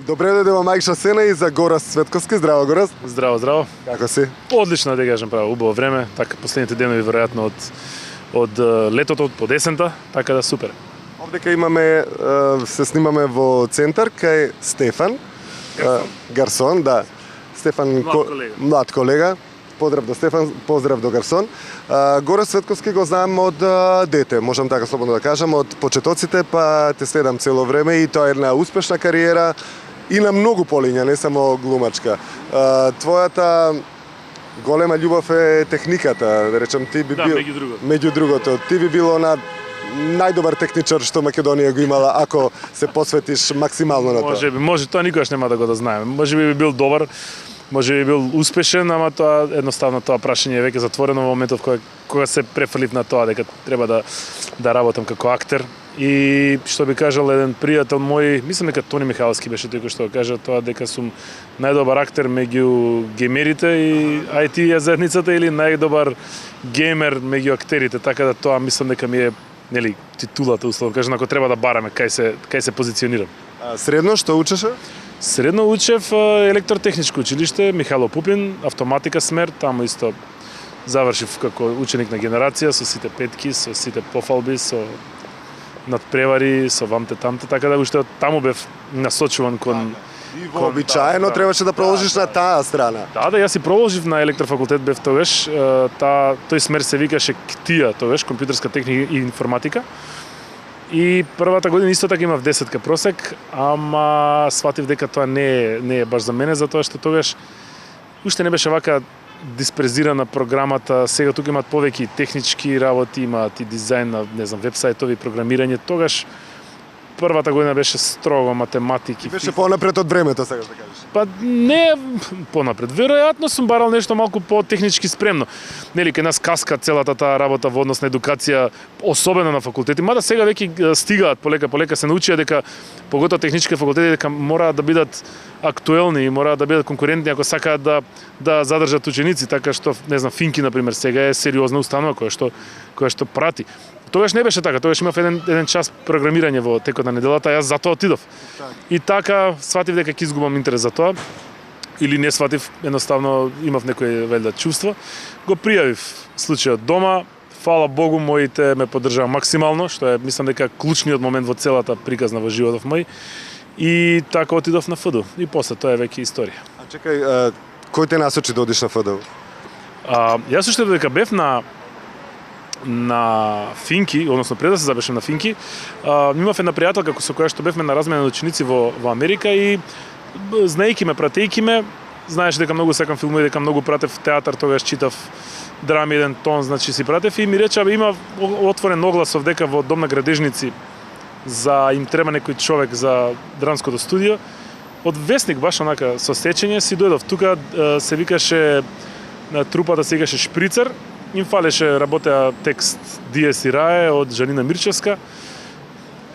Добре дојде во Мајкша Сена и за Горас Цветковски. Здраво, Горас. Здраво, здраво. Како си? Одлично, да кажем, право, убаво време. Така последните денови веројатно од летото, од есента, така да супер. Овдека имаме, се снимаме во центар кај Стефан. Гарсон, да. Стефан млад колега. Поздрав до Стефан, поздрав до Гарсон. Горас Цветковски го знам од дете, можам така слободно да кажам, од почетоците, па те следам цело време и тоа е една успешна кариера и на многу полиња, не само глумачка. Твојата голема љубов е техниката, да речем, ти би бил... Меѓу другото. Ти би бил на најдобар техничар што Македонија го имала ако се посветиш максимално на тоа. Може, тоа никогаш нема да го да знаеме. Може би бил добар, може би бил успешен, ама тоа едноставно тоа прашање е веќе затворено во моментов кога се префрлив на тоа дека треба да работам како актер. И што би кажал еден пријател мој, мислам дека Тони Михалски беше тој кој што кажа тоа дека сум најдобар актер меѓу геймерите и IT заедницата или најдобар геймер меѓу актерите, така да тоа мислам дека ми е нели титулата условно кажам, ако треба да бараме кај се позиционирам. Средно што учеше? Средно учев електротехничко училиште Михајло Пупин, автоматика смер, таму исто завршив како ученик на генерација со сите петки, со сите пофалби, со надпревари, со вамте-тамте, така да уште таму бев насочуван кон... И вообичаено требаше да продолжиш на таа страна. Да, јас и продолжив на електрофакултет бев тогаш, тој смер се викаше КТИА тогаш, компјутерска техника и информатика. И првата година исто така имав 10 просек, ама сватив дека тоа не е баш за мене, затоа што тогаш уште не беше вака диспрезирана програмата. Сега тука имаат повеќе технички работи, имаат и дизајн на, не знам, вебсајтови, програмирање. Тогаш првата година беше строго математики. Беше понапред од времето, сега да кажеш. Па не понапред. Веројатно сум барал нешто малку по-технички спремно. Нели кај нас каска целата таа работа во однос на едукација, особено на факултети. Мада сега веќе стигаат полека се научија дека поготоа технички факултети дека мораат да бидат актуелни и мораат да бидат конкурентни ако сакаат да задржат ученици, така што не знам Финки на пример сега е сериозна установа која што прати. Тогаш не беше така, тогаш имав еден час програмирање во текот на неделата, јас затоа отидов. И така сватив дека ќе изгубам интерес за тоа, или не сватив, едноставно имав некој велда чувство. Го пријавив случајот дома, фала Богу, моите ме поддржаа максимално, што е, мислам дека клучниот момент во целата приказна во животов мој. И така отидов на ФДУ. И после тоа е веќе историја. А чекај, кој те насочи да одиш на ФДУ? Јас уште додека бев на Финки, односно пред да се запишам на Финки, имав една пријателка со која што бевме на размена на ученици во Америка и знаејќи ме, пратејќи ме, знаеше дека многу сакам филмови, дека многу пратев театар, тогаш читав драми еден тон, значи си пратев и ми рече има отворен огласов дека во Дом на градежници за им треба некој човек за драмското студио. Од весник баш онака со сечење си дојдов тука, се викаше трупата се викаше Шприцер. Им фалеше, работеа текст Диес и Рае од Жанина Мирчевска.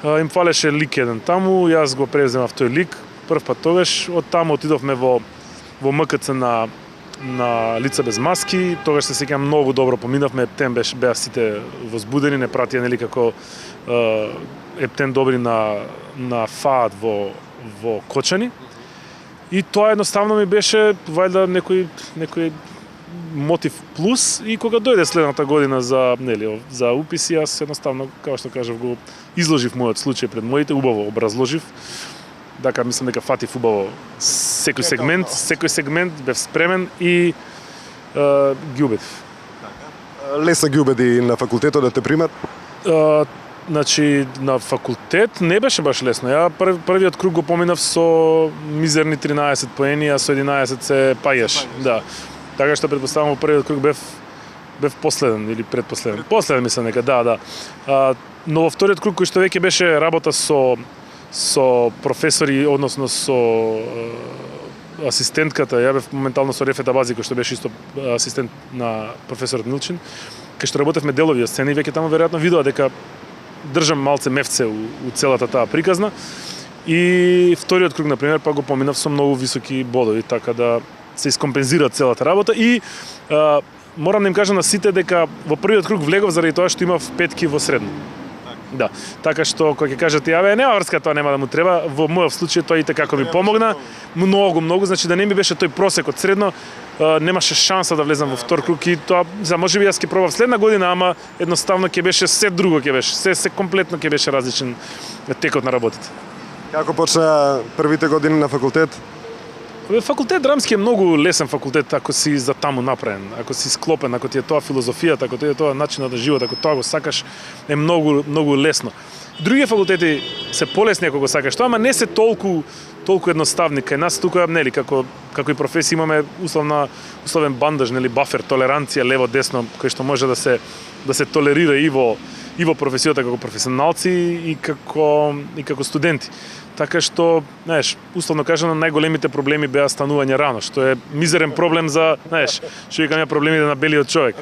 Им фалеше лик еден таму, јас го преземав тој лик. Прв пат тогаш, од таму отидовме во МКЦ на Лица без маски. Тогаш се сеќавам многу добро поминавме, ептен беа сите возбудени, не пратија нели како ептен добри на ФААД во Кочани. И тоа едноставно ми беше вајда некој мотив плюс и кога дојде следната година за уписи, јас едноставно, како што кажав, го изложив мојот случај пред моите, убаво образложив. Така мислам дека фатив убаво секој сегмент бев спремен и ги убедив. Лесно ги убеди на факултетот да те примат? Значи, на факултет не беше баш лесно. Ја првиот круг го поминав со мизерни 13 поени, а со 11 се паѓаш. Да. Така што предпоставам во првиот круг бев последен или предпоследен. Последен мислам дека, да. Но во вториот круг кој што веќе беше работа со професори, односно со асистентката, ја бев моментално со Рефета Бази, кој што беше исто асистент на професорот Милчин, кај што работевме делови од сцени, веќе таму веројатно видоа дека држам малце мевце у целата таа приказна. И вториот круг, например, па го поминав со многу високи бодови, така да се искомпензира целата работа и морам да им кажам на сите дека во првиот круг влегов заради тоа што имав петки во средно. Да. Така што кога ќе кажете абе нема врска, тоа нема да му треба, во мојот случај тоа и како ми помогна многу, значи да не ми беше тој просек од средно, немаше шанса да влезам во втор круг и тоа за можеби јас ќе пробав следна година, ама едноставно ќе беше се друго ќе беше, се комплетно ќе беше различен текот на работите. Како почна првите години на факултет? Факултет драмски е многу лесен факултет ако си за таму направен, ако си склопен, ако ти е тоа филозофијата, ако ти е тоа начинот на живот, ако тоа го сакаш, е многу лесно. Други факултети се полесни ако го сакаш тоа, ама не се толку едноставни. Кај нас тука нели како и професија имаме условен бандаж, нели бафер, толеранција лево десно, кој што може да се толерира и во професијата како професионалци и како студенти. Така што, знаеш, условно кажано, најголемите проблеми беа станување рано, што е мизерен проблем за, знаеш, што викам ја проблемите на белиот човек.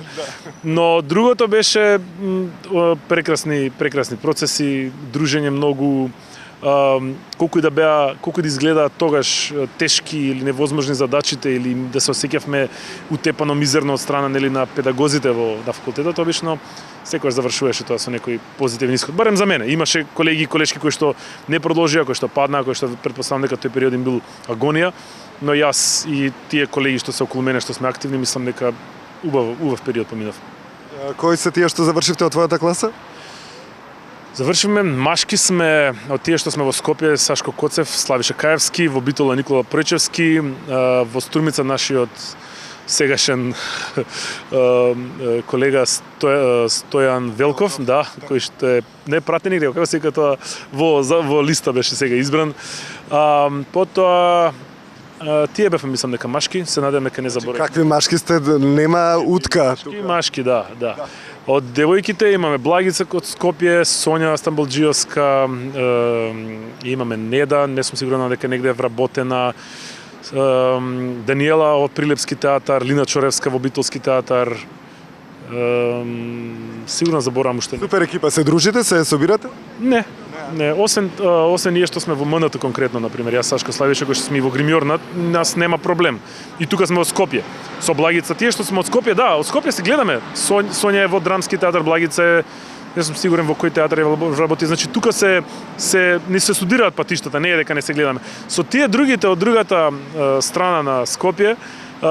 Но другото беше прекрасни процеси, дружење многу, колку и да изгледаат тогаш тешки или невозможни задачите или да се осеќавме утепано мизерно од страна нели на педагозите на факултетот, обично секогаш завршуваше тоа со некој позитивен исход. Барем за мене. Имаше колеги и колешки кои што не продолжија, кои што паднаа, кои што претпоставам дека тој период им бил агонија, но јас и тие колеги што се околу мене што сме активни, мислам дека убав период поминав. Кои се тие што завршивте од твојата класа? Завршивме, машки сме од тие што сме во Скопје, Сашко Коцев, Славиша Каевски, во Битола Никола Пројчевски, во Струмица нашиот сегашен колега Стојан Велков, да, кој што е не пратеник, како се вика тоа, во листа беше сега избран. Потоа тие беа, мислам дека машки, се надевам дека не заборам. Какви машки сте? Нема утка. Машки, да. Од девојките имаме Благица од Скопје, Сонја Стамболџиевска, имаме Неда, не сум сигурен дека негде е вработена, Даниела од Прилепски театар, Лина Чоревска во Битолски театар. Сигурно заборавам уште. Супер екипа, се дружите, се собирате? Не. Освен ние што сме во МНТ конкретно, например, јас Сашко Славиша кој што сме во Гримјор, нас нема проблем. И тука сме од Скопје. Со Благица тие што сме од Скопје, да, од Скопје се гледаме. Сонја е во Драмски театар, Благица е, не сум сигурен во кој театар е работи. Значи тука не се студираат патиштата, не е дека не се гледаме. Со тие другите од другата страна на Скопје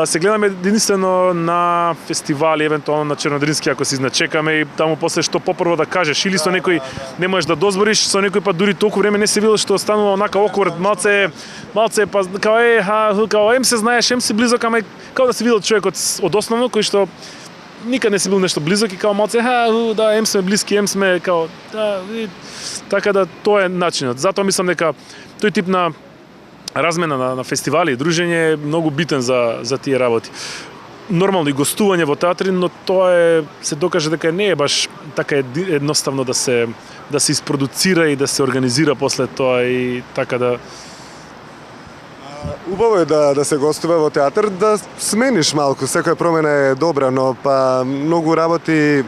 се гледаме единствено на фестивали, евентуално на Чернодрински ако се изначекаме и таму после што попрво да кажеш или со некој не можеш да дозволиш, со некој па дури толку време не се видел што останува онака оквард, малце па као ем се знаеш, ем си близок, ама као да се видел човекот од основно кој што никад не си бил нешто близок и као малце да ем сме блиски, ем сме као така да тоа е начинот. Затоа мислам дека тој тип на размена на фестивали и дружење е многу битен за тие работи. Нормално и гостување во театри, но тоа се докаже дека не е баш така едноставно да се испродуцира и да се организира после тоа и така да. Убаво е да се гостува во театар, да смениш малку, секоја промена е добра, но па многу работи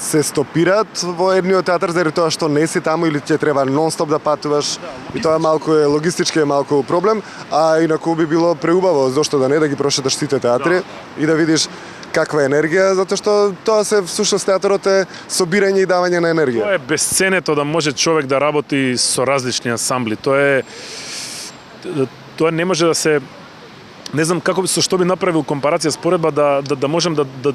се стопираат во едниот театар заради тоа што не си таму или ќе треба нон-стоп да патуваш и тоа малку е логистички малку проблем, а инаку би било преубаво зошто да не да ги прошеташ сите театри и да видиш каква е енергија, затоа што тоа се всушност театарот е собирање и давање на енергија. Тоа е бесценето да може човек да работи со различни ансамбли. Тоа не може да се, не знам како со што би направил компарација споредба да можам да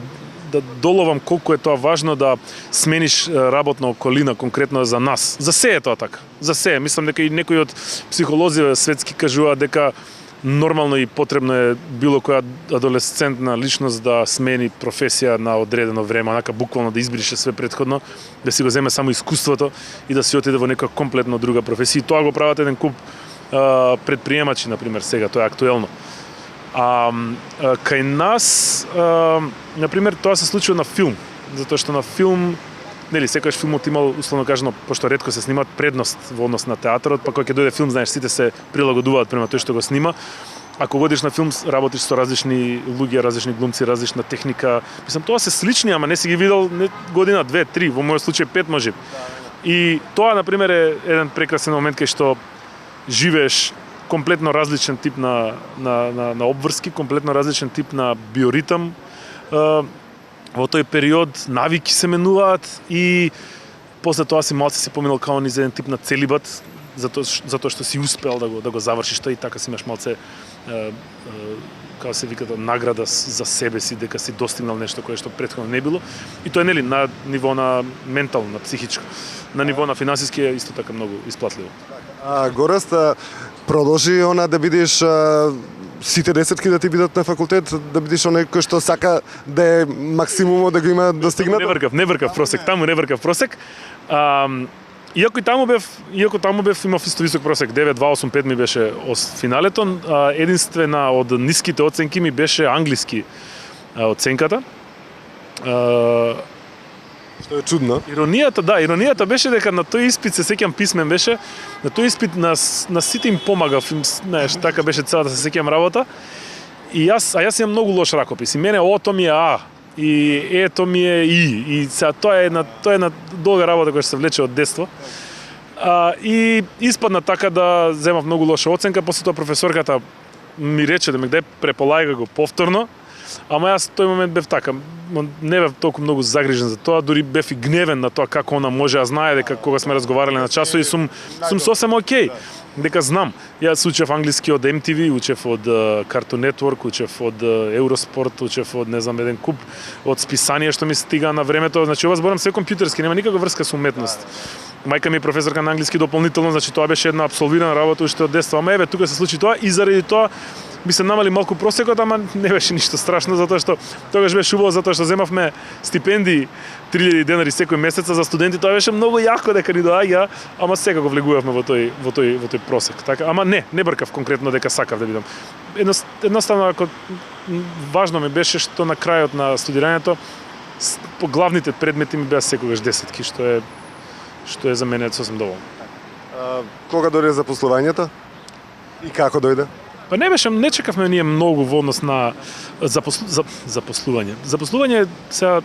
доловам колку е тоа важно да смениш работна околина конкретно за нас. За се е тоа така. За се. Мислам дека и некои од психолози светски кажуваат дека нормално и потребно е било која адолесцентна личност да смени професија на одредено време, онака буквално да избрише све претходно, да си го земе само искуството и да си отиде во нека комплетно друга професија. И тоа го прават еден куп предприемачи, например, сега, тоа е актуелно. Кај нас, например, тоа се случува на филм, затоа што на филм, нели, секојаш филмот имал, условно кажано, пошто ретко се снимаат, предност во однос на театарот, па кога ќе дојде филм, знаеш, сите се прилагодуваат према тој што го снима. Ако годиш на филм, работиш со различни луѓе, различни глумци, различна техника. Мислам, тоа се слични, ама не си ги видел година, 2, 3, во мојот случај 5 може. И тоа, например, е еден прекрасен момент кај што живееш комплетно различен тип на обврски, комплетно различен тип на биоритам. Во тој период навики се менуваат и после тоа си малце си поминал као низ еден тип на целибат, затоа што си успел да го завршиш тоа и така си имаш малце како се вика награда за себе си дека си достигнал нешто кое што претходно не било. И тоа е нели на ниво на ментално, на психичко, на ниво на финансиски е исто така многу исплатливо. Горест, продолжи она да бидеш сите десетки да ти бидат на факултет, да бидеш оној кој што сака да е максимумот да го има достигнато? Не вркав просек, таму не вркав просек. Иако таму бев имав исто висок просек, 9.285 ми беше финалето, единствена од ниските оценки ми беше англиски оценката. Што е чудно. Иронијата беше дека на тој испит се сеќам писмен беше, на тој испит на сите им помагав, знаеш, така беше целата се сеќам работа. И јас имам многу лош ракопис. И мене ото ми е А, и ето ми е И сега тоа е на долга работа која се влече од детство. И испадна така да земав многу лоша оценка, после тоа професорката ми рече да ме даде преполагај го повторно. Ама јас тој момент бев така, не бев толку многу загрижен за тоа, дури бев и гневен на тоа како она може, а знае дека кога сме разговарале на часови сум сосем окей, дека знам. Јас учев англиски од MTV, учев од Cartoon Network, учев од Eurosport, учев од не знам еден куп од списанија што ми стига на времето, значи ова зборам се компјутерски, нема никаква врска со уметност. Мајка ми е професорка на англиски дополнително, значи тоа беше една апсолвирана работа уште од детство. Ама еве тука се случи тоа и заради тоа би се намали малку просекот, ама не беше ништо страшно, затоа што тогаш беше убаво, затоа што земавме стипендии 3000 денари секој месец, за студенти тоа беше многу јако дека ни доаѓа, ама секако влегувавме во тој просек. Така, ама не бркав конкретно дека сакав да бидам. Едноставно ако важно ми беше што на крајот на студирањето по главните предмети ми беа секогаш десетки, што е за мене сосем доволно. Кога дојде запослувањето? И како дојде? Па не чекавме ние многу во однос на запослување. Запослување сега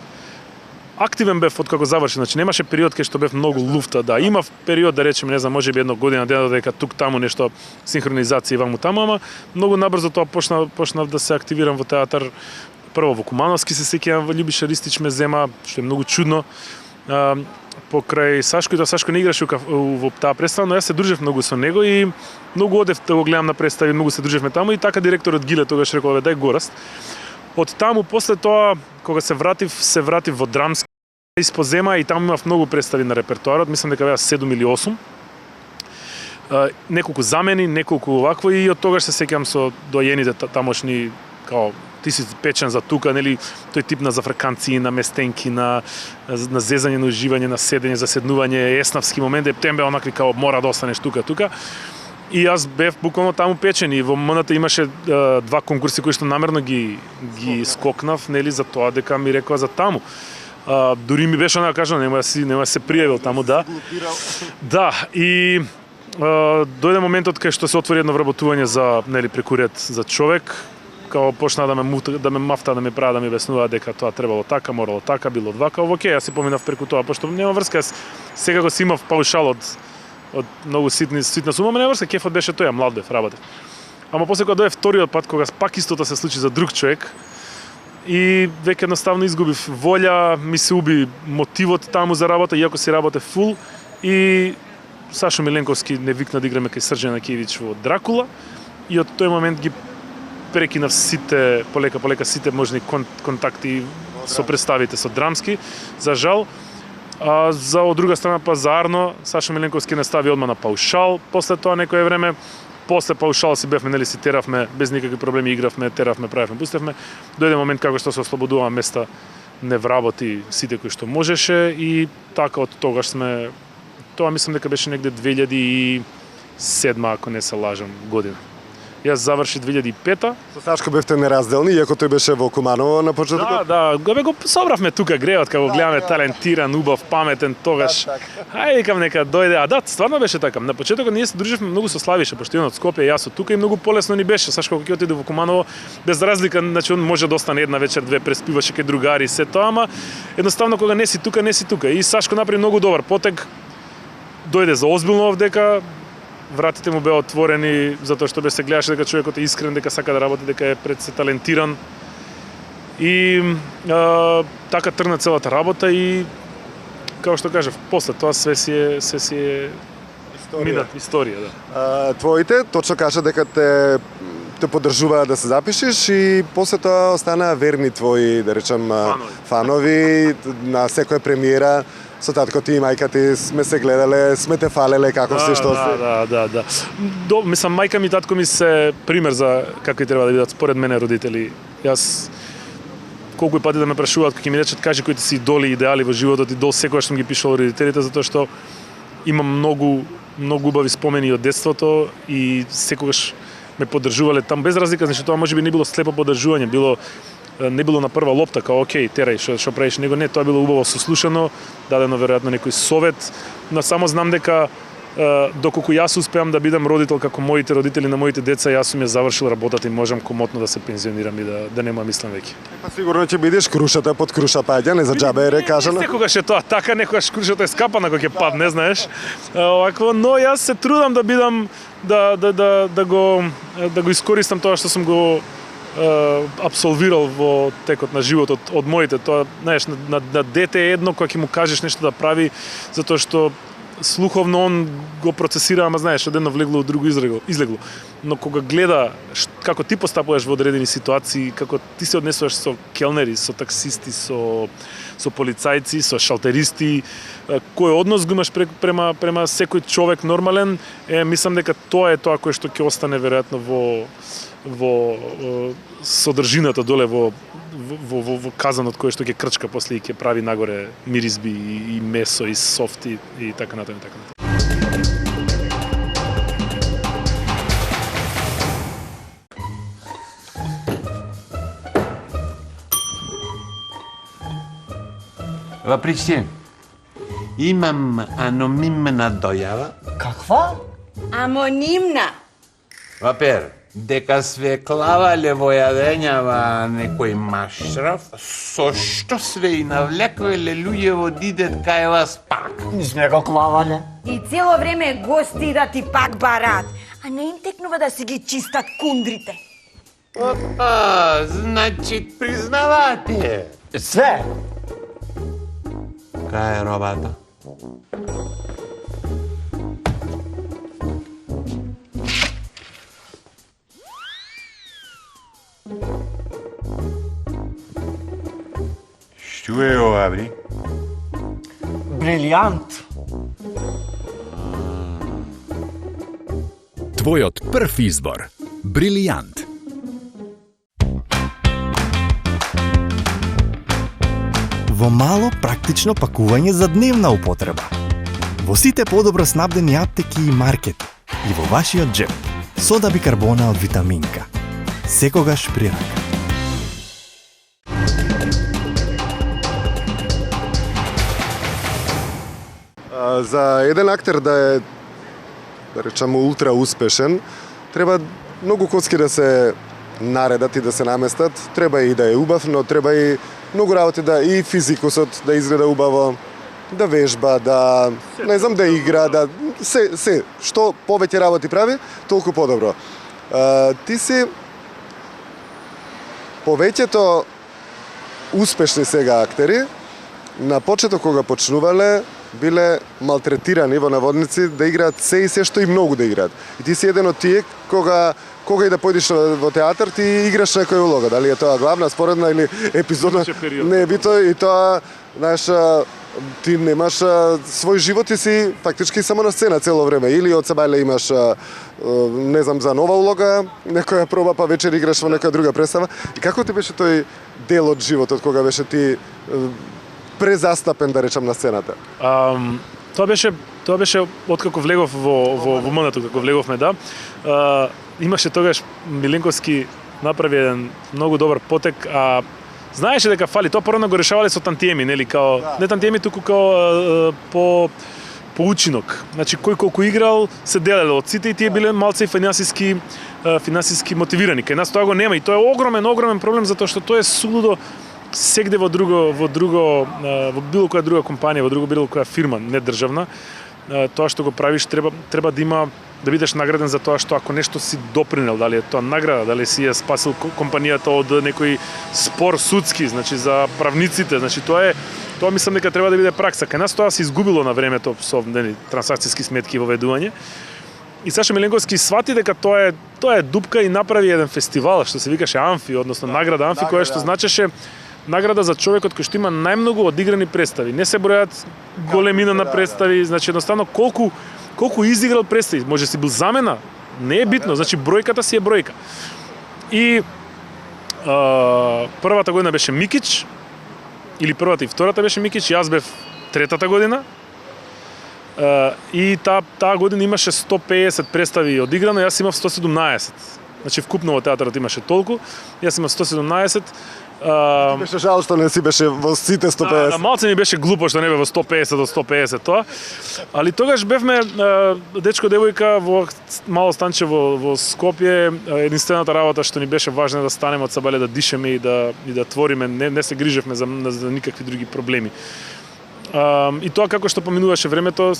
активен бев од како заврши, значи немаше период кај што бев многу луфта, да. Имав период да речем, не знам, можеби една година дена дека тук таму нешто синхронизација ваму таму, ама многу набрзо тоа почнав да се активирам во театар. Прво во Кумановски се сеќавам, во Љубиша Ристич ме зема, што е многу чудно. Покрај Сашко, и тоа Сашко не играше во таа представа, но јас се дружев многу со него и многу одев да го гледам на представи, многу се дружевме таму и така директорот Гиле тогаш рекол, дај Гораст. Од таму после тоа кога се вратив во драмски испозема и таму имав многу представи на репертоарот, мислам дека беа 7 или 8. Неколку замени, неколку овакво и од тогаш се сеќам со доајените тамошни као ти си печен за тука, нели, тој тип на зафрканци, на местенки, на зезање, на уживање, на седење, заседнување, еснавски момент, тембе онакви као мора да останеш тука. И јас бев буквално таму печен и во МНТ имаше два конкурси кои што намерно ги скокнав, нели, за тоа дека ми рекоа за таму. Дури ми беше она кажано, нема се пријавил таму, да. Да, и дојде моментот кај што се отвори едно вработување за, нели, преку ред за човек, као почна да ме мафта, да ме права, да ми објаснува дека тоа требало така, морало така, било вака, окей, јас си поминав преку тоа, пошто нема врска, јас сега го си имав паушал од многу ситна сума, нема врска, кефот беше тој, млад бев, работев. Ама после кога дојде вториот пат, кога пак истото се случи за друг човек, и веќе едноставно изгубив волја, ми се уби мотивот таму за работа, иако си работев фул, и Сашо Миленковски не викна да играме кај Срđan Акиевич во Дракула, и од тој момент ги прекинав сите, полека сите можни контакти со представите со драмски, за жал. Од друга страна па за Арно, Сашо Миленковски не стави одма на паушал, после тоа некое време, после паушал си бевме, нели, си теравме, без никакви проблеми игравме, теравме, правевме, пустевме. Дојде момент како што се ослободува места, не вработи сите кои што можеше и така од тогаш сме, тоа мислам дека беше негде 2007, ако не се лажам, година. Јас заврши 2005-та. Со Сашко бевте неразделни, иако тој беше во Куманово на почетокот? Да, го собравме тука греот, кога го гледаме талентиран, убав, паметен, тогаш. Ајде, викам нека дојде. А да, стварно беше така. На почетокот ние се дружевме многу со Славиша, пошто он од Скопје, јас од тука и многу полесно ни беше. Сашко кога ќе отиде во Куманово, без разлика, значи он може да остане една вечер, две, преспиваше кај другари, се тоа, ама едноставно кога не си тука, не си тука. И Сашко направи многу добар потег. Дојде за озбилно овдека. Вратите му беа отворени затоа што се гледаше дека човекот е искрен, дека сака да работи, дека е пред се талентиран. И така тргна целата работа и како што кажав, после тоа све си е минат историја, да. Твоите точно кажа дека те поддржуваат да се запишеш и после тоа останаа верни твои, да речем, фанови на секоја премиера. Со татко ти и мајка ти сме се гледале, сме те фалеле како се што се. Да. Мислам, мајка ми и татко ми се пример за какви треба да бидат според мене родители. Јас колку и пати да ме прашуваат, кога ми речат кажи кои ти си идоли, идеали во животот, и до секогаш сум ги пишал родителите затоа што имам многу убави спомени од детството и секогаш ме поддржувале там без разлика, значи тоа можеби не било слепо поддржување, не било на прва лопта као окей, терај што правиш, него не, тоа било убаво сослушано, дадено веројатно некој совет, но само знам дека доколку јас успеам да бидам родител како моите родители на моите деца, јас сум ја завршил работата и можам комотно да се пензионирам и да нема мислам веќе. Па сигурно ќе бидеш крушата под круша паѓа, не за џабе е кажано. Секогаш е тоа така, некогаш крушата е скапана кога ќе падне, знаеш. Овакво, но јас се трудам да бидам да го искористам тоа што сум го апсолвирал во текот на животот од моите. Тоа, знаеш, на дете е едно кога ќе му кажеш нешто да прави, затоа што слуховно он го процесира, ама знаеш, од едно влегло, од друго излегло. Но кога гледа како ти постапуваш во одредени ситуации, како ти се однесуваш со келнери, со таксисти, со полицајци, со шалтеристи, кој однос го имаш према секој човек нормален, мислам дека тоа е тоа кое што ќе остане веројатно во содржината доле во казанот кој што ќе крчка после и ќе прави нагоре миризби и месо и софти и така натаму и така натаму. Въпричте, имам анонимна дојава. Каква? Анонимна. Вапер, дека све клавале во јадењава некој маштраф, со што све и навлекувале луѓе во дидет кај вас пак. Не сме го клавале. И цело време гостират и пак барат. А не им текнува да си ги чистат кундрите. Опа, значи признавате. Све. Кај е робата? Што е ова, бри? Брилијант. Твојот прв избор. Брилијант. Во мало практично пакување за дневна употреба. Во сите подобро снабдени аптеки и маркети и во вашиот джеп. Сода бикарбона од витаминка. Секогаш при рака. За еден актер да е, да речеме, ултра успешен, треба многу коцки да се наредат и да се наместат. Треба и да е убав, но треба и многу работи да и физикусот да изгледа убаво, да вежба, да не знам, да игра, да се што повеќе работи прави, толку подобро. Ти си повеќето успешни сега актери на почеток кога почнувале биле малтретирани во наводници да играат се и се што и многу да играат. И ти си еден од тие кога и да појдеш во театар ти играш некоја улога, дали е тоа главна, споредна или епизодна, не е бито и тоа, знаеш, ти немаш свој живот и си фактички само на сцена цело време. Или од сабајле имаш, не знам, за нова улога, некоја проба, па вечер играш во некоја друга представа. И како ти беше тој дел од животот кога беше ти презастапен, да речам, на сцената? Тоа беше откако влегов во МНТ, како влеговме, да. Имаше тогаш Миленковски направи еден многу добар потек, а знаеше дека фали, тоа порано го решавале со тантиеми, нели, као не тантиеми, туку као по учинок. Значи кој колку играл се делеле од сите и тие биле малце финансиски мотивирани. Кај нас тоа го нема и тоа е огромен проблем затоа што тоа е сулудо сегде во било која друга компанија, во било која фирма недржавна. тоа што го правиш треба да има да бидеш награден за тоа што ако нешто си допринел, дали е тоа награда, дали си ја спасил компанијата од некој спор судски, значи за правниците, значи тоа мислам дека треба да биде пракса. Кај нас тоа се изгубило на времето со трансакциски сметки и воведување. И Саша Миленковски свати дека тоа е дупка и направи еден фестивал што се викаше Амфи, односно награда Амфи, која што значеше награда за човекот кој што има најмногу одиграни представи. Не се бројат големина на представи, значи едноставно колку изиграл представи, може си бил замена, не е битно, значи бројката си е бројка. И првата година беше Микич, или првата и втората беше Микич, јас бев третата година. И таа година имаше 150 представи одиграно, јас имав 117. Значи вкупно во театарот имаше толку, јас имав 117. Беше жал што не си беше во сите 150. Малце ми беше глупо што не бе во 150 до 150 тоа. Али тогаш бевме дечко девојка во мало станче во Скопје. Единствената работа што ни беше важна да станеме од сабале, да дишеме и да твориме, не се грижевме за никакви други проблеми. И тоа како што поминуваше времето,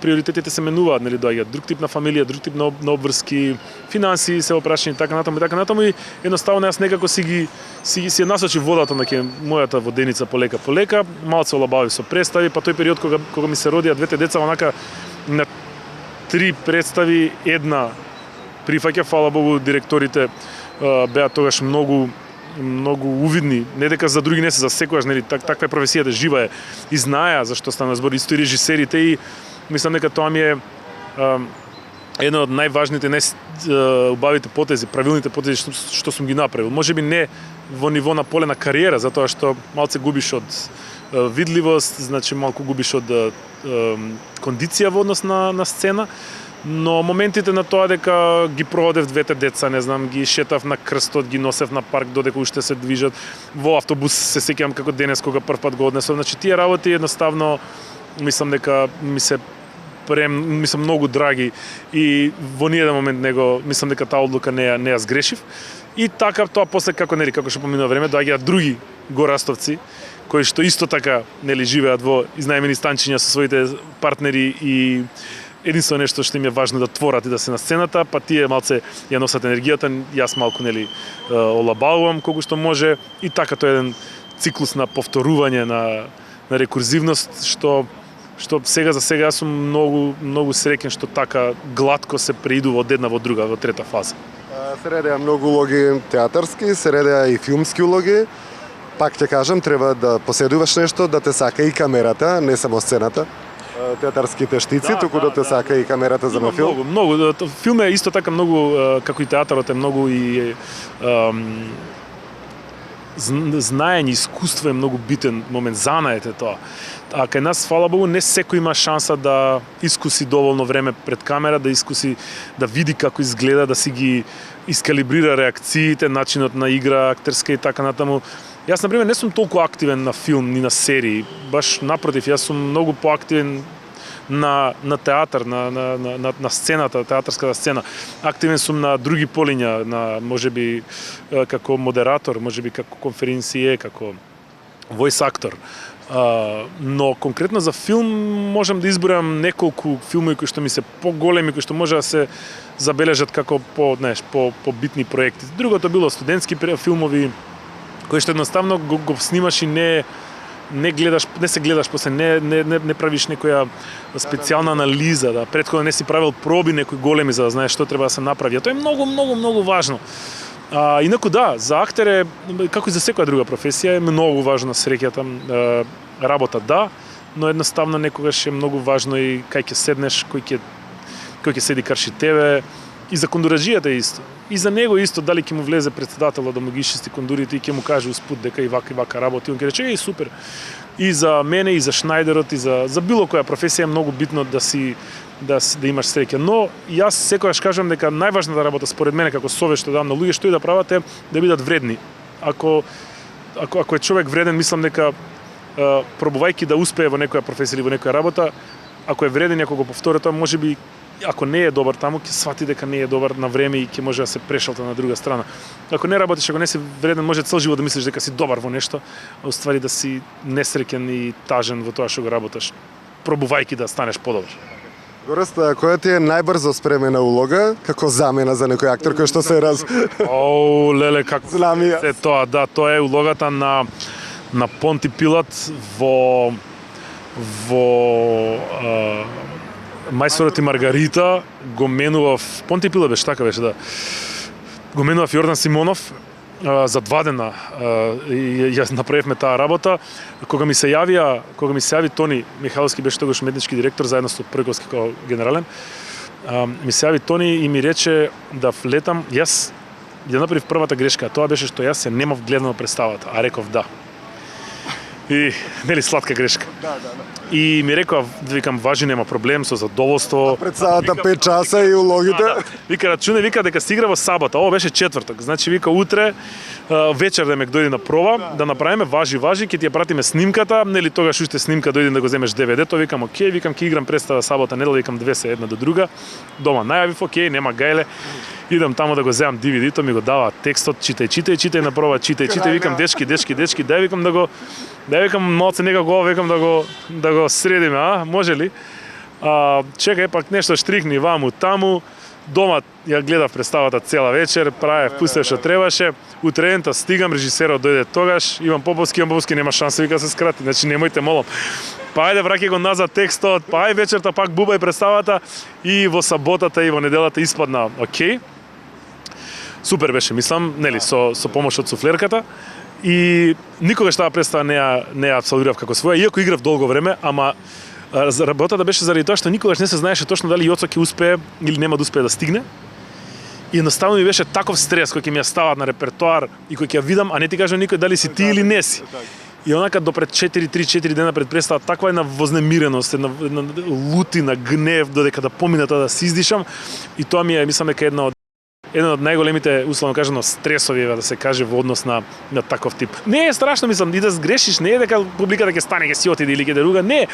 приоритетите се менуваат, нели, доаѓаат друг тип на фамилија, друг тип на обврски, финанси се опрашани, така натаму и едноставно јас некако си насочи водата на мојата воденица полека, малце олабави со представи, па тој период кога ми се родија двете деца, онака на 3 представи, една прифаќа, фала Богу, директорите беа тогаш многу увидни, не дека за други не се, за секојаш, нели, таква е професијата, жива е и знаеа зашто стана збор, исто и режисерите, и мислам дека тоа ми е една од најважните, најубавите потези, правилните потези што сум ги направил. Можеби не во ниво на поле на кариера, затоа што малце губиш од видливост, значи малку губиш од кондиција во однос на сцена, но моментите на тоа дека ги проводев двете деца, не знам, ги шетав на крстот, ги носев на парк додека уште се движат, во автобус се сеќавам како денес кога прв пат го однесов. Значи тие работи едноставно мислам дека мислам многу драги и во ниеден момент мислам дека таа одлука не ја сгрешив. И така тоа после како што поминува време доаѓаат други горастовци кои што исто така живеат во изнајмени станчиња со своите партнери и единствено нешто што им е важно да творат и да се на сцената, па тие малце ја носат енергијата, јас малку олабавувам колку што може и така тоа е еден циклус на повторување, на рекурзивност што сега за сега јас сум многу среќен што така глатко се преидува од една во друга, во трета фаза. Се редеа многу улоги театарски, се редеа и филмски улоги. Пак ќе кажам, треба да поседуваш нешто, да те сака и камерата, не само сцената. Театарските штици, туку да те сака и камерата за на филм. Многу. Филм е исто така многу, како и театарот е многу и знаење, искуство е многу битен момент, знаете тоа. А кај нас, фала Богу, не секој има шанса да искуси доволно време пред камера, да искуси, да види како изгледа, да си ги искалибрира реакциите, начинот на игра, актерска и така натаму. Јас, например, не сум толку активен на филм, ни на серии. Баш напротив, јас сум многу поактивен на театар, на сцената, театарската сцена. Активен сум на други полиња, можеби како модератор, можеби како конференције, како voice актор. Но конкретно за филм можам да изборам неколку филмови кои што ми се поголеми, кои што може да се забележат како по-битни проекти. Другото било студентски филмови, кои што едноставно го снимаш и не се гледаш после, не правиш некоја специјална анализа, да претходно не си правил проби некои големи за да знаеш што треба да се направи. А тоа е многу важно. Инаку да, за актер е, како и за секоја друга професија, е многу важна среќата, работа да, но едноставно некогаш е многу важно и кај ќе седнеш, кој ќе седи карши тебе, и за кондураджијата исто. И за него исто, дали ќе му влезе председателот да му ги шисти кондурите и ќе му каже успут дека и вака работи, он ќе рече супер. И за мене, и за Шнајдерот, и за било која професија е многу битно да имаш среќа. Но јас секогаш кажам дека најважната работа според мене како совет што дам на луѓе што и да прават е да бидат вредни. Ако е човек вреден, мислам дека пробувајќи да успее во некоја професија или во некоја работа, ако е вреден и ако го повтори тоа, можеби ако не е добар таму, ќе свати дека не е добар на време и ќе може да се прешалта на друга страна. Ако не работиш, ако не си вреден, може цел живот да мислиш дека си добар во нешто, а уствари да си несреќен и тажен во тоа што го работиш. пробувајќи да станеш подобар. Горест, која ти е најбрзо спремена улога како замена за некој актер кој што се Оу, леле, како Знам и јас. е тоа, да, тоа е улогата на Понти Пилат во Мајсторот и Маргарита. Го менував, Понти Пилат беше, така беше, да. Го менував Јордан Симонов за 2 дена и јас направивме таа работа. Кога ми се јави Тони Михайловски, беше тогаш уметнички директор заедно со Прковски како генерален. Ми се јави Тони и ми рече да влетам. Јас ја направив првата грешка, тоа беше што јас се немав гледано представата, а реков да. И нели сладка грешка. Да. И ми рекоа, викам, важи, нема проблем, со задоволство. Представата 5 часа и улогите. Да. Вика, рачуне, вика дека се игра во сабота. Ово беше четврток. Значи, вика, утре вечер да ме дојде на проба, да направиме важи, ќе ти ја пратиме снимката, нели тогаш уште снимка дојде да го земеш DVD-то, викам, окей, викам, ќе играм представа сабота, недела, викам, две се една до друга. Дома најавив, окей, нема гајле. Идам таму да го земам DVD-то, ми го дава текстот, читај на проба, читај, викам, дечки, дај викам да викам малце некако, викам да го средиме, може ли? Чекај пак нешто штрикни ваму таму. Дома ја гледав представата цела вечер, правев пустев што требаше. Утреента стигам, режисерот дојде тогаш, Иван Поповски, нема шанса, вика, се скрати, значи немојте, молам. Па ајде враќај го назад текстот, па ај вечерта пак бубај представата и во саботата и во неделата испадна окей. Супер беше, мислам, нели, со помош од суфлерката. И никогаш таа представа не ја абсолвирав како своја, иако играв долго време, ама работата беше заради тоа што никогаш не се знаеше точно дали Јоцо ќе успее или нема да успее да стигне. И едноставно ми беше таков стрес кој ќе ми ја стават на репертоар и кој ќе ја видам, а не ти кажам никој дали си ти или не си. И онака до пред 3-4 дена пред представа таква една вознемиреност, една лутина, гнев, додека да помина тоа да се издишам. И тоа ми е, мислам дека еден од најголемите, условно кажано, стресови, да се каже, во однос на таков тип. Не е страшно, мислам, и да сгрешиш, не е дека публиката ќе стане, ќе си отиде или ќе деруга, не.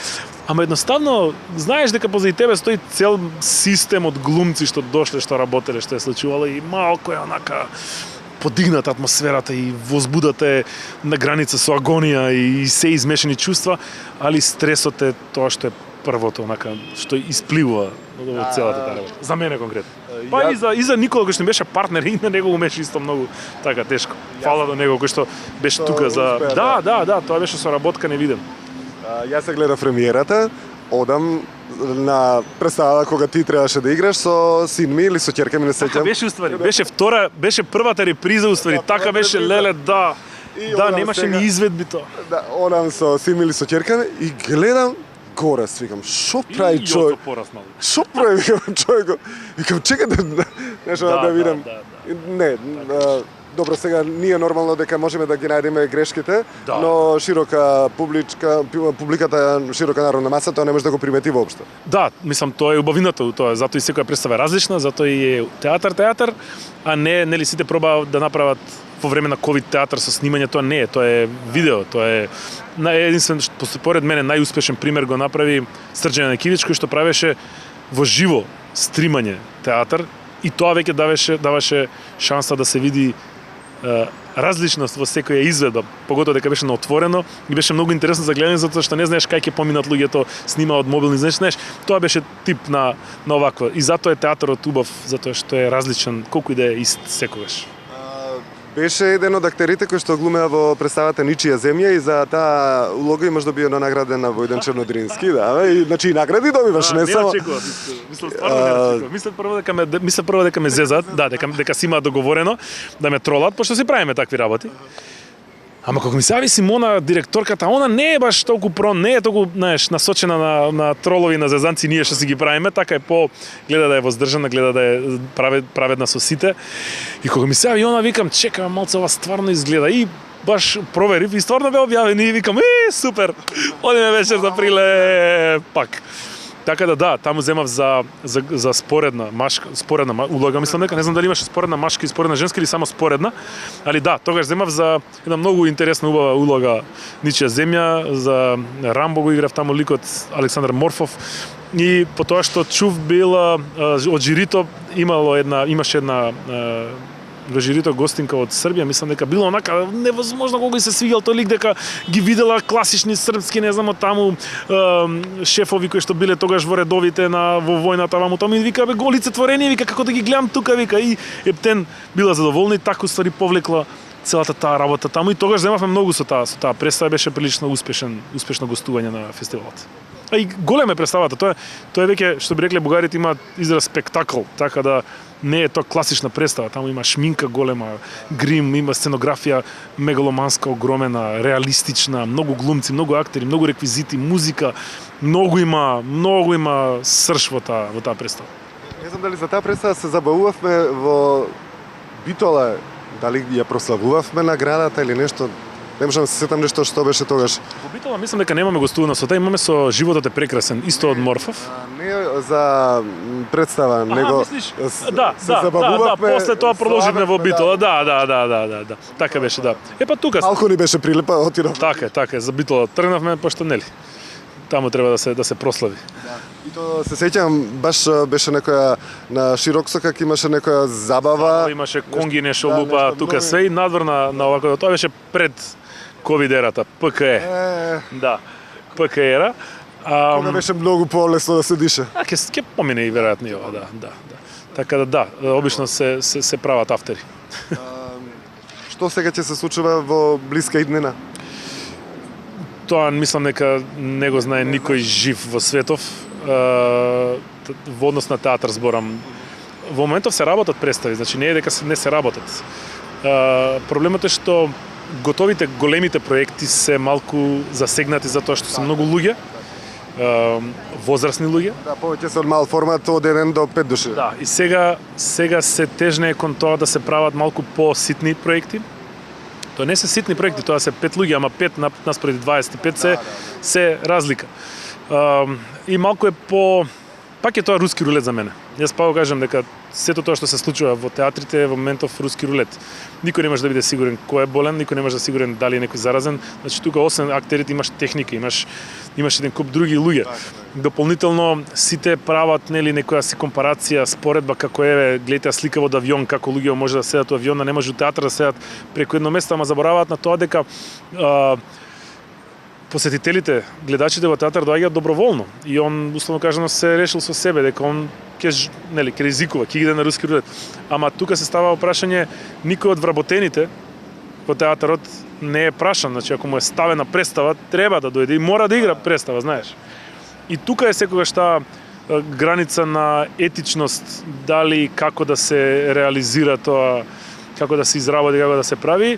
Ама едноставно, знаеш дека позади тебе стои цел систем од глумци што дошле, што работеле, што е случувало и малко е онака подигната атмосферата и возбудата е на граница со агонија и се измешани чувства, али стресот е тоа што е првото, онака, што испливува од целата таа работа. За мене конкретно. Па и за Никола кој што беше партнер, и на него го беше исто многу така тешко. Фала до него кој што беше тука за... Да, тоа беше соработка невидим. Јас се гледав премиерата, одам на представа кога ти требаше да играш со син ми или со ќерка ми, не сеќам. Така беше уствари, беше првата реприза уствари, така беше, леле, да. Да, немаше ни изведби тоа. Да, одам со син ми или со ќерка ми и гледам горе, викам, шо прави човек? Шо прави, викам, човекот? Викам, чекај нешто да видам. Не, добро, сега ние нормално дека можеме да ги најдеме грешките, но широка публиката, широка народна маса, тоа не може да го примети воопшто. Да, мислам, тоа е убавината у тоа, затоа и секоја представа е различна, затоа и е театар, а не нели сите пробаат да направат во време на ковид театар со снимање, тоа не е, тоа е видео, тоа е единствен, според мене, најуспешен пример го направи Срđan Nekivić, кој што правеше во живо стримање театар и тоа веќе даваше шанса да се види различност во секоја изведба, поготоа дека беше на отворено и беше многу интересно за гледање, затоа што не знаеш кај ќе поминат луѓето, снимаат мобилни, знаеш, тоа беше тип на оваква. И затоа е театарот убав, затоа што е различен, колку и да е ист секогаш. Беше еден од актерите кој што глумеа во представата Ничија земја и за таа улога имаш добиено наградена во Војдан Чернодрински, да, и значи и награди добиваш, не само. Мислам стварно не очекував. Мислам прво дека ме зезат, да, дека си има договорено да ме тролат, пошто си правиме такви работи. Ама кога ми се јави Симона, директорката, она не е баш толку не е толку, знаеш, насочена на тролови, на зезанци, ние што си ги правиме, така е гледа да е воздржана, гледа да е праведна со сите. И кога ми се јави она, викам, чекам малце, ова стварно изгледа и баш проверив и стварно бе објавени и викам, супер, одиме вечер за приле пак. Така да, таму земав за споредна улога, мислам дека, не знам дали имаше споредна машка и споредна женска или само споредна, али да, тогаш земав за една многу интересна убава улога Ничија земја, за Рамбо го играв таму ликот Александар Морфов и по тоа што чув била од жирито имаше една во жирито гостинка од Србија, мислам дека било онака невозможно колку се свиѓал тој лик, дека ги видела класични српски, не знам, од таму шефови кои што биле тогаш во редовите во војната ваму таму, и вика бе голице творение, вика како да ги гледам тука, вика, и Ептен била задоволна и така ствари повлекла целата таа работа таму, и тогаш земавме многу со таа представа, беше прилично успешно гостување на фестивалот. А и голема е представата, тоа е веќе, што би рекле бугарите, има израз спектакл, така да не е тоа класична представа, таму има шминка голема, грим, има сценографија мегаломанска, огромена, реалистична, многу глумци, многу актери, многу реквизити, музика, многу има срж во таа представа. Не знам дали за таа представа се забавувавме во Битола, дали ја прославувавме наградата или нешто. Не можам да се сетам нешто што беше тогаш. Во Битола мислам дека немаме гостувано со таа, имаме со Животот е прекрасен, исто од Морфов. Не за представа, него Да, после тоа продолживме во Битола. Да. Така беше, да. Епа тука. Малку ни беше прилепа, отидов. Така, за Битола тргнавме, пошто нели. Таму треба да се прослави. И то се сеќам, баш беше некоја на Широксокак имаше некоја забава. Имаше конги нешто лупа, тука све и надвор на овако. Тоа беше пред ковид ерата, ПКЕ. Да, ПКЕ ера. Кога беше многу полесно да се дише. Ќе помине и веројатно и ова, да. Така да, обично се прават автери. Што сега ќе се случува во блиска иднина? Тоа мислам дека не го знае никој жив во светов. Во однос на театар зборам. Во моментов се работат представи, значи не е дека не се работат. Проблемот е што готовите големите проекти се малку засегнати затоа што се многу луѓе, возрастни луѓе. Да, повеќе се од мал формат од 1 до 5 души. Да, и сега се тежне кон тоа да се прават малку по-ситни проекти. Тоа не се ситни проекти, тоа се 5 луѓе, ама 5 наспреди 25 се разлика. И малку е пак е тоа руски рулет за мене. Јас па го кажам дека сето тоа што се случува во театрите е во моментов руски рулет. Никој не може да биде сигурен кој е болен, никој не може да сигурен дали е некој заразен. Значи тука освен актерите имаш техника, имаш еден куп други луѓе. Дополнително сите прават нели некоја си компарација, споредба како е, гледате слика од авион, како луѓе може да седат во авион, не може во театар да седат преку едно место, ама забораваат на тоа дека посетителите, гледачите во театар доаѓаат доброволно и он условно кажано се решил со себе дека он ќе ризикува, ќе иде на руски рулет. Ама тука се става прашање, никој од вработените во театарот не е прашан, значи ако му е ставена представа, треба да дојде и мора да игра представа, знаеш. И тука е секогаш таа граница на етичност, дали како да се реализира тоа, како да се изработи, како да се прави.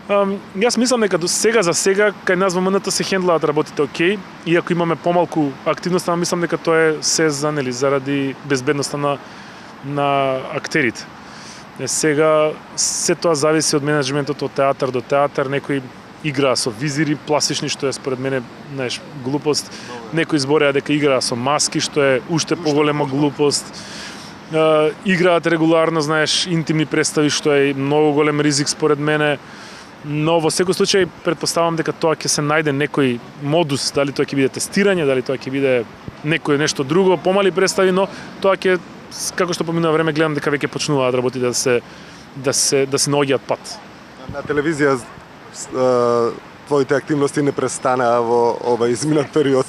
Јас мислам дека до сега за сега кај нас во МНТ се хендлаат работите окей, иако имаме помалку активност, ама мислам дека тоа е се заради безбедноста на актерите. Сега се тоа зависи од менеджментот од театар до театар, некои играа со визири пластични, што е според мене, знаеш, глупост. Некои збореа дека играа со маски, што е уште поголема глупост. Играат регуларно, знаеш, интимни представи, што е многу голем ризик според мене. Но во секој случај претпоставам дека тоа ќе се најде некој модус, дали тоа ќе биде тестирање, дали тоа ќе биде нешто друго, помали представи, но тоа ќе, како што поминува време, гледам дека веќе почнуваат работи да се наоѓаат пат. На телевизија твоите активности не престанаа во овој изминат период.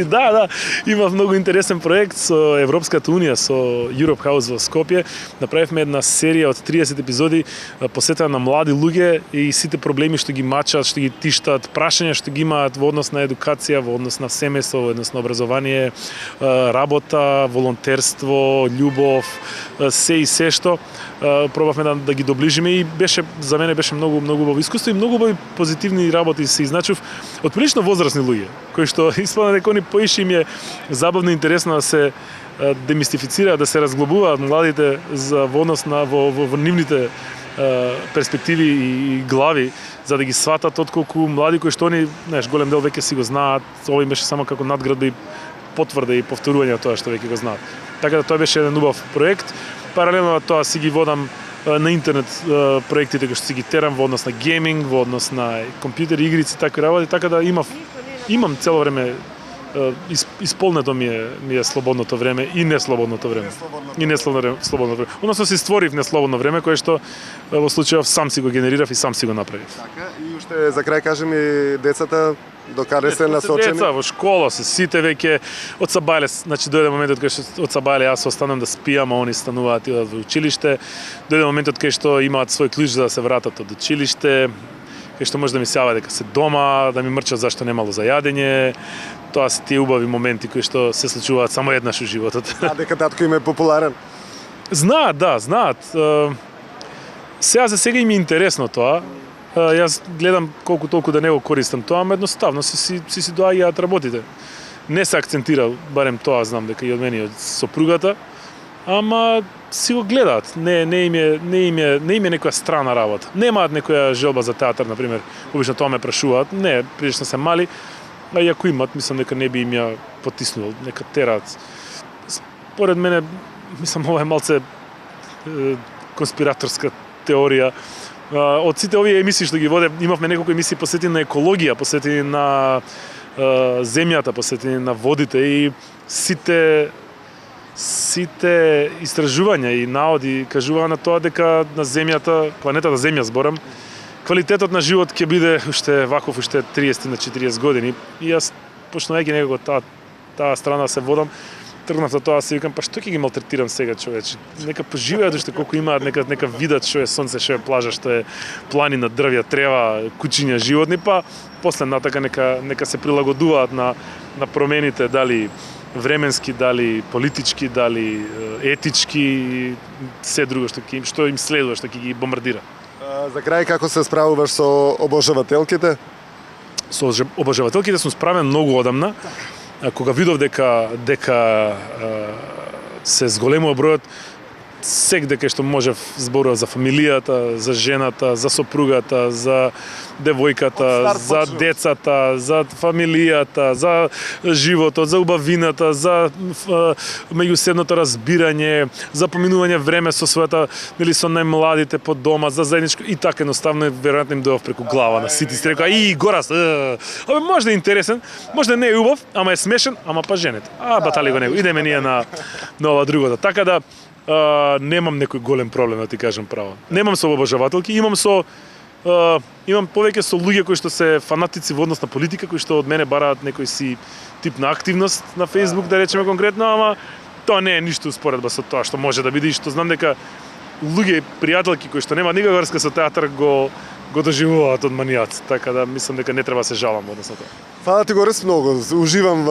Да, има многу интересен проект со Европската унија, со Europe House во Скопје. Направивме една серија од 30 епизоди посветена на млади луѓе и сите проблеми што ги мачат, што ги тиштат, прашања што ги имаат во однос на едукација, во однос на семејство, во однос на образование, работа, волонтерство, љубов, се и се што пробавме да ги доближиме и за мене беше многу убаво искуство и многу убави позитивни работи се изначув од прилично возрастни луѓе, кои што испадна дека они поише им е забавно и интересно да се демистифицираат, да се разглобуваат младите во однос на во нивните перспективи и глави, за да ги сватат отколку млади кои што они, знаеш, голем дел веќе си го знаат, овој беше само како надградба и потврда и повторување на тоа што веќе го знаат. Така да тоа беше еден убав проект. Паралелно на тоа си ги водам на интернет проектите кои што си ги терам во однос на гейминг, во однос на компјутери игрици, такви работи, така да имам цело време Исполнето ми е слободното време и неслободното време. И неслободно време. Односно си створив неслободно време кое што во случајов сам си го генерирав и сам си го направив. Така, и уште за крај кажем и децата до каде се насочени? Деца во школа се сите веќе од сабајле, значи дојде моментот кога што од сабајле јас останам да спијам, а они стануваат и одат во училиште. Дојде моментот кога што имаат свој клуч за да се вратат од училиште, кога што може да ми се јават дека се дома, да ми мрчат зашто немало за јадење. Тоа се тие убави моменти кои што се случуваат само еднаш у животот. А дека татко им е популарен? Знаат, да, знаат. Сега за сега им е интересно тоа. Јас гледам колку толку да не го користам тоа, ама едноставно си доаѓаат работите. Не се акцентира, барем тоа знам дека и од мене и од сопругата, ама си го гледаат. Не им е некоја страна работа. Немаат некоја желба за театар, например. Обично тоа ме прашуваат. Не, прилично се мали, а и ако имат, мислам дека не би им ја потиснувал, нека тераат. Според мене, мислам, ова е малце конспираторска теорија. Од сите овие емисии што ги воде, имавме неколку емисии посветени на екологија, посветени на земјата, посветени на водите и сите истражувања и наоди кажуваа на тоа дека на земјата, планетата Земја зборам, квалитетот на живот ќе биде уште ваков уште 30 на 40 години. И јас почнувајќи некако таа страна се водам, тргнав за тоа, се викам, па што ќе ги малтретирам сега, човече? Нека поживеат уште колку имаат, нека видат што е сонце, што е плажа, што е планина, дрвја, трева, кучиња, животни, па после натака нека се прилагодуваат на промените, дали временски, дали политички, дали етички и се друго што им следува, што ќе ги бомбардира. За крај, како се справуваш со обожавателките? Со обожавателките сум справен многу одамна. Кога видов дека се зголемува бројот, секаде што можев зборував за фамилијата, за жената, за сопругата, за девојката, за децата, за фамилијата, за животот, за убавината, за меѓусебното разбирање, за поминување време со својата, нели со најмладите по дома, за заедничко и така едноставно веројатно им дојдов преку глава на сите. Си рекоа: "И Горас, абе може да е интересен, може да не е убав, ама е смешен, ама па женет. Батали го него. Идеме ние на ова другото." Така да немам некој голем проблем, да ти кажам право. Немам со обожавателки, имам повеќе со луѓе кои што се фанатици во однос на политика, кои што од мене бараат некој си тип на активност на Facebook, да речеме конкретно, ама тоа не е ништо успоредба со тоа што може да биде и што знам дека луѓе пријателки кои што немаат никаква врска со театар го доживуваат од манијаци, така да мислам дека не треба да се жалам односно тоа. Фала ти, Горас, многу. Уживам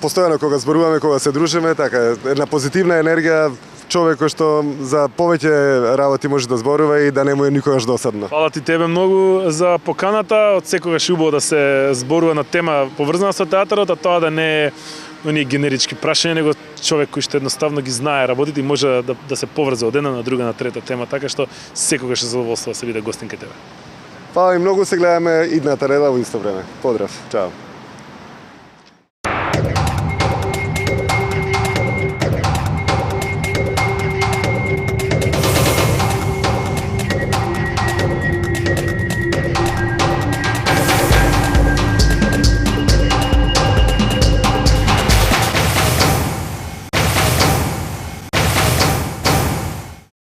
постојано кога зборуваме, кога се дружиме, така една позитивна енергија, човек кој што за повеќе работи може да зборува и да не му е никогаш досадно. Фала ти тебе многу за поканата. Од секогаш убаво да се зборува на тема поврзана со театарот, а тоа да не е оние генерички прашања, него човек кој што едноставно ги знае работите и може да се поврза од една на друга на трета тема, така што секогаш е задоволство да се биде гостин кај тебе. Фала и многу, се гледаме идната реда во исто време. Поздрав, чао.